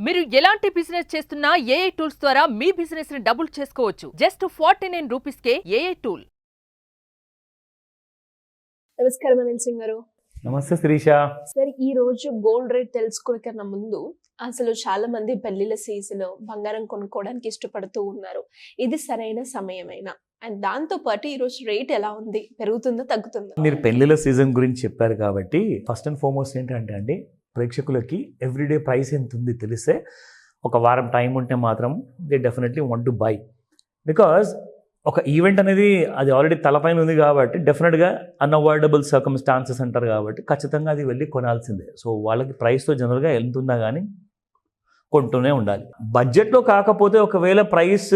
మీరు ఎలాంటి బిజినెస్ చేస్తున్నా ఏఐ టూల్స్ ద్వారా మీ బిజినెస్ ని డబుల్ చేసుకోవచ్చు. జస్ట్ 49 రూపీస్కే ఏఐ టూల్. నమస్కారం అనిల్ సింగ్ గారు. నమస్తే శిరీష. సరే, ఈ రోజు గోల్డ్ రేట్ తెలుసుకునే కన్నా ముందు అసలు చాలా మంది పెళ్లిళ్ళ సీజన్ బంగారం కొనుక్కోవడానికి ఇష్టపడుతూ ఉన్నారు. ఇది సరైన సమయమైనా? అండ్ దాంతో పాటు ఈ రోజు రేట్ ఎలా ఉంది, పెరుగుతుందా తగ్గుతుందా? మీరు పెళ్లిళ్ళ సీజన్ గురించి చెప్పారు కాబట్టి ఫస్ట్ అండ్ ఫార్మోస్ట్ ఏంటంటే అండి, ప్రేక్షకులకి ఎవ్రీడే ప్రైస్ ఎంత ఉంది తెలిస్తే ఒక వారం టైం ఉంటే మాత్రం they definitely want to buy. Because ఒక ఈవెంట్ అనేది అది ఆల్రెడీ తలపైన ఉంది కాబట్టి డెఫినెట్గా అన్అవాయిడబుల్ సర్కమ్స్టాన్సెస్ అంటారు కాబట్టి ఖచ్చితంగా అది వెళ్ళి కొనాల్సిందే. సో వాళ్ళకి ప్రైస్తో జనరల్గా ఎంత ఉందా కానీ కొంటూనే ఉండాలి. బడ్జెట్లో కాకపోతే ఒకవేళ ప్రైస్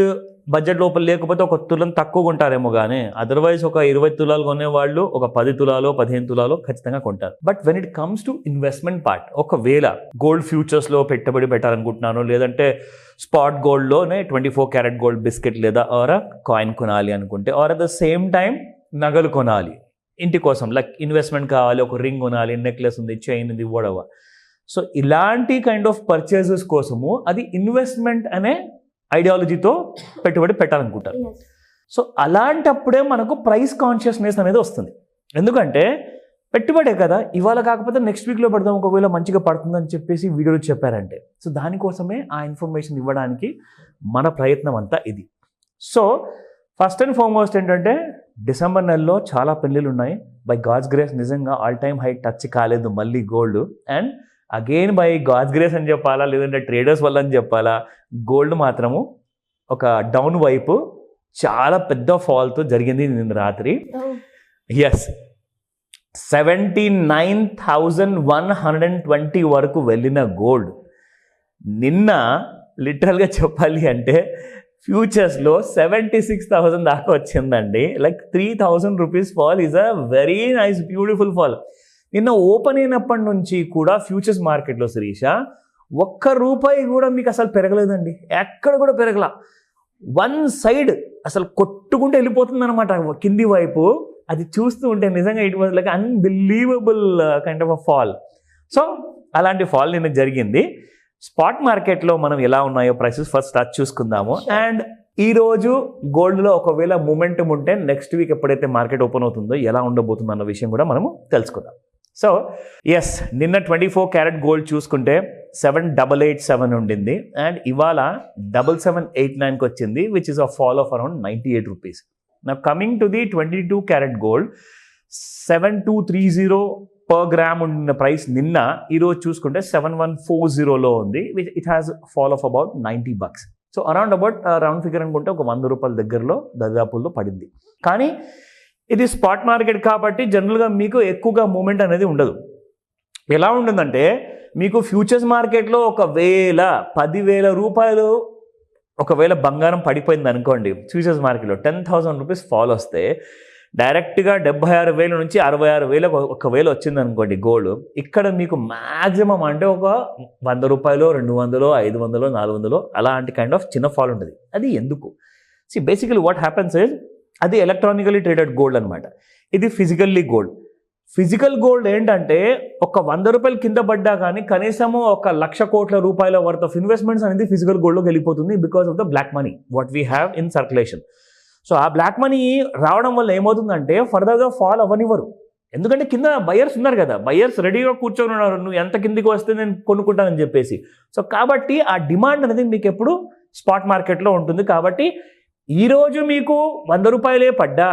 బడ్జెట్ లోపల లేకపోతే ఒక తులం తక్కువ కొంటారేమో కానీ అదర్వైజ్ ఒక 20 తులాలు కొనేవాళ్ళు ఒక 10 తులాలో 15 తులాలో ఖచ్చితంగా కొంటారు. But when it comes to investment part, ఒకవేళ గోల్డ్ ఫ్యూచర్స్లో పెట్టుబడి పెట్టాలనుకుంటున్నాను, లేదంటే స్పాట్ గోల్డ్లోనే 24 క్యారెట్ గోల్డ్ బిస్కెట్ లేదా ఆర్ కాయిన్ కొనాలి అనుకుంటే, or at the same time నగలు కొనాలి ఇంటి కోసం, లైక్ ఇన్వెస్ట్మెంట్ కావాలి, ఒక రింగ్ కొనాలి, నెక్లెస్ ఉంది, చైన్ ఉంది, వడవ. సో ఇలాంటి కైండ్ ఆఫ్ పర్చేజెస్ కోసము అది ఇన్వెస్ట్మెంట్ అనే ఐడియాలజీతో పెట్టుబడి పెట్టాలనుకుంటారు. సో అలాంటప్పుడే మనకు ప్రైస్ కాన్షియస్నెస్ అనేది వస్తుంది. ఎందుకంటే పెట్టుబడే కదా, ఇవాళ కాకపోతే నెక్స్ట్ వీక్లో పెడదాం, ఒకవేళ మంచిగా పడుతుందని చెప్పేసి వీడియోలో చెప్పారంటే. సో దానికోసమే ఆ ఇన్ఫర్మేషన్ ఇవ్వడానికి మన ప్రయత్నం అంతా ఇది. సో ఫస్ట్ అండ్ ఫార్మోస్ట్ ఏంటంటే, డిసెంబర్ నెలలో చాలా పెళ్ళిళ్ళు ఉన్నాయి. బై గాడ్స్ గ్రేస్ నిజంగా ఆల్ టైమ్ హై టచ్ కాలేదు మళ్ళీ gold. And again by God's grace అని చెప్పాలా, లేదంటే ట్రేడర్స్ వల్ల అని చెప్పాలా, గోల్డ్ మాత్రము ఒక డౌన్ వైపు చాలా పెద్ద ఫాల్తో జరిగింది నిన్న రాత్రి. ఎస్, 79,120 వరకు వెళ్ళిన గోల్డ్ నిన్న లిటరల్గా చెప్పాలి అంటే ఫ్యూచర్స్లో 76,000 దాకా వచ్చిందండి. Like 3,000 rupees fall is a very nice beautiful fall. నిన్న ఓపెన్ అయినప్పటి నుంచి కూడా ఫ్యూచర్స్ మార్కెట్లో శిరీష ₹1 కూడా మీకు అసలు పెరగలేదండి, ఎక్కడ కూడా పెరగల. వన్ సైడ్ అసలు కొట్టుకుంటూ వెళ్ళిపోతుంది అనమాట కింది వైపు. అది చూస్తూ ఉంటే నిజంగా it was like unbelievable kind of a fall. So అలాంటి ఫాల్ నిన్న జరిగింది. స్పాట్ మార్కెట్లో మనం ఎలా ఉన్నాయో ప్రైసెస్ ఫస్ట్ అది చూసుకుందాము. అండ్ ఈరోజు గోల్డ్లో ఒకవేళ మూమెంటం ఉంటే నెక్స్ట్ వీక్ ఎప్పుడైతే మార్కెట్ ఓపెన్ అవుతుందో ఎలా ఉండబోతుందో అన్న విషయం కూడా మనము తెలుసుకుందాం. సో ఎస్, నిన్న 24 క్యారెట్ గోల్డ్ చూసుకుంటే 7,887 ఉండింది. అండ్ ఇవాళ 7,789కి వచ్చింది, which is a fall of around 98 rupees. నా coming to the 22 carat gold 7,230 per gram ఉన్న ప్రైస్ నిన్న, ఈరోజు చూసుకుంటే 7,140లో ఉంది, which it has fall of about $90. So around round figure అనుకుంటే ఒక ₹100 దగ్గరలో దరిదాపుల్లో పడింది. కానీ ఇది స్పాట్ మార్కెట్ కాబట్టి జనరల్గా మీకు ఎక్కువగా మూమెంట్ అనేది ఉండదు. ఎలా ఉంటుందంటే, మీకు ఫ్యూచర్స్ మార్కెట్లో 10,000 రూపాయలు ఒకవేళ బంగారం పడిపోయింది అనుకోండి, ఫ్యూచర్స్ మార్కెట్లో 10,000 రూపీస్ ఫాల్ వస్తే డైరెక్ట్గా 76,000 నుంచి 66,000 ఒకవేళ వచ్చింది అనుకోండి గోల్డ్, ఇక్కడ మీకు మ్యాక్సిమం అంటే ఒక ₹100, $200, $500, $400 అలాంటి కైండ్ ఆఫ్ చిన్న ఫాల్ ఉంటుంది. అది ఎందుకు? బేసికలీ వాట్ హ్యాపెన్స్ ఇస్, అది ఎలక్ట్రానికలీ ట్రేడెడ్ గోల్డ్ అనమాట. ఇది ఫిజికల్లీ గోల్డ్. ఫిజికల్ గోల్డ్ ఏంటంటే ఒక ₹100 కింద పడ్డా కానీ కనీసము ఒక ₹1,00,000 కోట్ల వర్త్ ఆఫ్ ఇన్వెస్ట్మెంట్స్ అనేది ఫిజికల్ గోల్డ్లోకి వెళ్ళిపోతుంది because of the black money what we have in circulation. So ఆ బ్లాక్ మనీ రావడం వల్ల ఏమవుతుందంటే ఫర్దర్గా ఫాల్ అవ్వనివ్వరు. ఎందుకంటే కింద బయర్స్ ఉన్నారు కదా, బయర్స్ రెడీగా కూర్చొని ఉన్నారు, నువ్వు ఎంత కిందికి వస్తే నేను కొనుక్కుంటానని చెప్పేసి. సో కాబట్టి ఆ డిమాండ్ అనేది మీకు ఎప్పుడు స్పాట్ మార్కెట్లో ఉంటుంది. కాబట్టి ఈరోజు మీకు ₹100 పడ్డా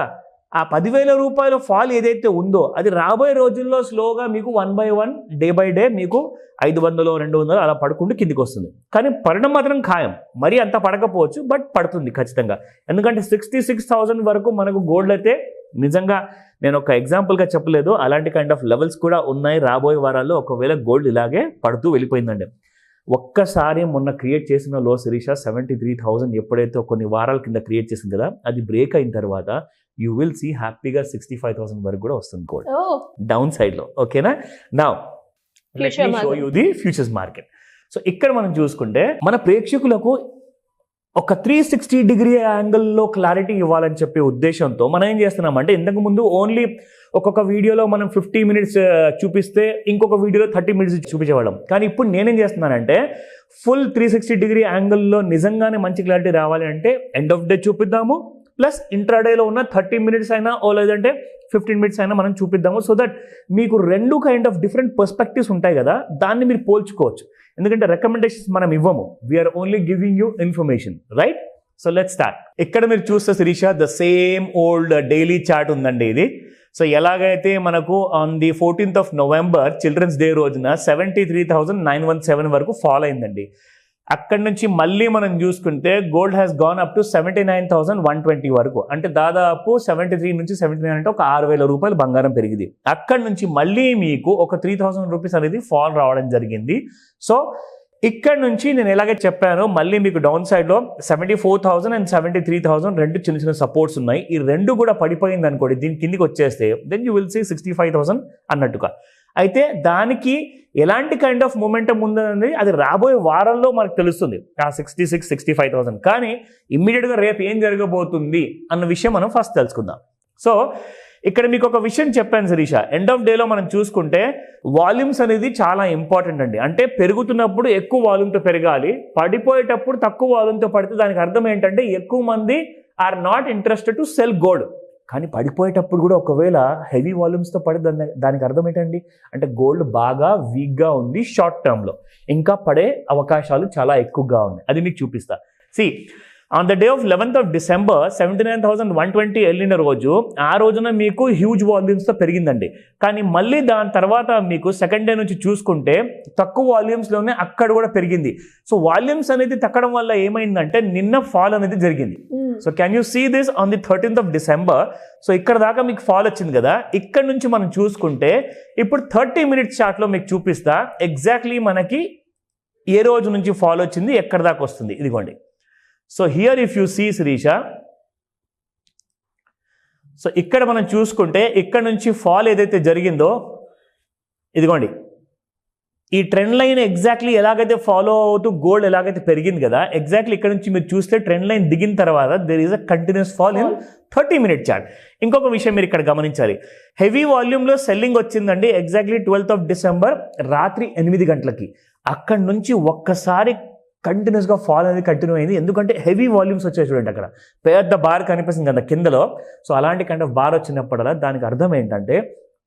ఆ 10,000 రూపాయల ఫాల్ ఏదైతే ఉందో అది రాబోయే రోజుల్లో స్లోగా మీకు 1 by 1 డే బై డే మీకు 500, 200 అలా పడుకుంటూ కిందికి వస్తుంది. కానీ పడడం మాత్రం ఖాయం. మరీ అంత పడకపోవచ్చు, బట్ పడుతుంది ఖచ్చితంగా. ఎందుకంటే 66,000 వరకు మనకు గోల్డ్ అయితే నిజంగా నేను ఒక ఎగ్జాంపుల్గా చెప్పలేదు, అలాంటి కైండ్ ఆఫ్ లెవెల్స్ కూడా ఉన్నాయి రాబోయే వారాల్లో ఒకవేళ గోల్డ్ ఇలాగే పడుతూ వెళ్ళిపోయిందండి. ఒక్కసారి మొన్న క్రియేట్ చేసిన లో శిరీష 73,000 ఎప్పుడైతే కొన్ని వారాల కింద క్రియేట్ చేసింది కదా, అది బ్రేక్ అయిన తర్వాత యూ విల్ సీ హ్యాపీగా 65,000 వరకు కూడా వస్తుంది గోల్డ్ డౌన్ సైడ్లో. ఓకేనా? Now let me show you the futures market. So ఇక్కడ మనం చూసుకుంటే మన ప్రేక్షకులకు ఒక 360 డిగ్రీ యాంగిల్లో క్లారిటీ ఇవ్వాలని చెప్పే ఉద్దేశంతో మనం ఏం చేస్తున్నామంటే, ఇంతకుముందు ఓన్లీ ఒక్కొక్క వీడియోలో మనం 50 మినిట్స్ చూపిస్తే ఇంకొక వీడియోలో 30 మినిట్స్ చూపించేవాళ్ళం. కానీ ఇప్పుడు నేనేం చేస్తున్నానంటే ఫుల్ 360 యాంగిల్లో నిజంగానే మంచి క్లారిటీ రావాలి అంటే ఎండ్ ఆఫ్ డే చూపిద్దాము, ప్లస్ ఇంట్రాడేలో ఉన్న 30 మినిట్స్ అయినా ఓ లేదంటే 15 మినిట్స్ అయినా మనం చూపిద్దాము. సో దట్ మీకు 2 కైండ్ ఆఫ్ డిఫరెంట్ పర్స్పెక్టివ్స్ ఉంటాయి కదా, దాన్ని మీరు పోల్చుకోవచ్చు. ఎందుకంటే రికమెండేషన్స్ మనం ఇవ్వము, we're only giving you information, right? So let's start. ఇక్కడ మీరు చూస్తే Shirisha the same old daily chart ఉందండి ఇది. సో ఎలాగైతే మనకు on the 14th of November children's day రోజున 73,917 వరకు ఫాల్ అయిందండి. అక్కడి నుంచి మళ్ళీ మనం చూసుకుంటే gold has gone up to 79,120 వరకు, అంటే దాదాపు 73 నుంచి 79 అంటే ఒక 6,000 రూపాయలు బంగారం పెరిగింది. అక్కడి నుంచి మళ్ళీ మీకు ఒక 3,000 రూపీస్ అనేది ఫాల్ రావడం జరిగింది. సో ఇక్కడ నుంచి నేను ఎలాగే చెప్పానో మళ్ళీ మీకు డౌన్ సైడ్లో 74,000 అండ్ 73,000 రెండు చిన్న చిన్న సపోర్ట్స్ ఉన్నాయి. ఈ రెండు కూడా పడిపోయింది అనుకోండి, దీని కిందికి వచ్చేస్తే దెన్ యూ విల్ సీ 65,000 అన్నట్టుగా. అయితే దానికి ఎలాంటి కైండ్ ఆఫ్ మూమెంటం ఉందనేది అది రాబోయే వారాల్లో మనకు తెలుస్తుంది, ఆ 66,000-65,000. కానీ ఇమ్మీడియట్గా రేపు ఏం జరగబోతుంది అన్న విషయం మనం ఫస్ట్ తెలుసుకుందాం. సో ఇక్కడ మీకు ఒక విషయం చెప్పాను శిరీష, ఎండ్ ఆఫ్ డేలో మనం చూసుకుంటే వాల్యూమ్స్ అనేది చాలా ఇంపార్టెంట్ అండి. అంటే పెరుగుతున్నప్పుడు ఎక్కువ వాల్యూమ్తో పెరగాలి, పడిపోయేటప్పుడు తక్కువ వాల్యూమ్తో పడితే దానికి అర్థం ఏంటంటే ఎక్కువ మంది are not interested to sell gold. కానీ పడిపోయేటప్పుడు కూడా ఒకవేళ హెవీ వాల్యూమ్స్తో పడి దానికి అర్థం ఏంటండి అంటే గోల్డ్ బాగా వీక్గా ఉంది, షార్ట్ టర్మ్లో ఇంకా పడే అవకాశాలు చాలా ఎక్కువగా ఉన్నాయి. అది మీకు చూపిస్తా. On the day of 11th of December 79,120 వెళ్ళిన రోజు, ఆ రోజున మీకు హ్యూజ్ వాల్యూమ్స్తో పెరిగిందండి. కానీ మళ్ళీ దాని తర్వాత మీకు సెకండ్ డే నుంచి చూసుకుంటే తక్కువ వాల్యూమ్స్లోనే అక్కడ కూడా పెరిగింది. సో వాల్యూమ్స్ అనేది తగ్గడం వల్ల ఏమైందంటే నిన్న ఫాల్ అనేది జరిగింది. So can you see this on the 13th of December. So ఇక్కడ దాకా మీకు ఫాల్ వచ్చింది కదా, ఇక్కడ నుంచి మనం చూసుకుంటే ఇప్పుడు 30 minutes చార్ట్లో మీకు చూపిస్తా ఎగ్జాక్ట్లీ మనకి ఏ రోజు నుంచి ఫాల్ వచ్చింది, ఎక్కడ దాకా వస్తుంది. ఇదిగోండి. So here if you see Shirisha, so ఇక్కడ మనం చూసుకుంటే ఇక్కడ నుంచి ఫాల్ ఏదైతే జరిగిందో ఇదిగోండి, ఈ ట్రెండ్ లైన్ ఎగ్జాక్ట్లీ ఎలాగైతే ఫాలో అవుతూ గోల్డ్ ఎలాగైతే పెరిగింది కదా, ఎగ్జాక్ట్లీ ఇక్కడ నుంచి మీరు చూస్తే ట్రెండ్ లైన్ దిగిన తర్వాత there is a continuous fall in 30 minute chart. ఇంకొక విషయం మీరు ఇక్కడ గమనించాలి, హెవీ వాల్యూమ్లో సెల్లింగ్ వచ్చిందండి ఎగ్జాక్ట్లీ 12th of December రాత్రి 8 గంటలకి. అక్కడ నుంచి ఒక్కసారి కంటిన్యూస్గా ఫాల్ అనేది కంటిన్యూ అయింది. ఎందుకంటే హెవీ వాల్యూమ్స్ వచ్చాయి చూడండి, అక్కడ పెద్ద బార్ కనిపిస్తుంది కదా కిందలో. సో అలాంటి కైండ్ ఆఫ్ బార్ వచ్చినప్పుడల్లా దానికి అర్థం ఏంటంటే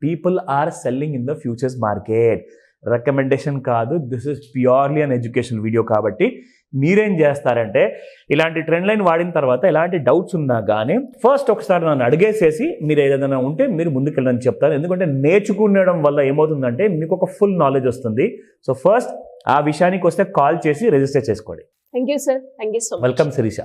people are selling in the futures market. Recommendation కాదు, this is purely an education video. కాబట్టి మీరేం చేస్తారంటే ఇలాంటి ట్రెండ్ లైన్ వాడిన తర్వాత ఎలాంటి డౌట్స్ ఉన్నా కానీ ఫస్ట్ ఒకసారి నన్ను అడిగేసేసి మీరు ఏదైనా ఉంటే మీరు ముందుకెళ్ళని చెప్తారు. ఎందుకంటే నేర్చుకునడం వల్ల ఏమవుతుందంటే మీకు ఒక ఫుల్ నాలెడ్జ్ వస్తుంది. సో ఫస్ట్ ఆ విషయానికి వస్తే కాల్ చేసి రిజిస్టర్ చేసుకోండి. Thank you sir, thank you so much. Welcome Sirisha.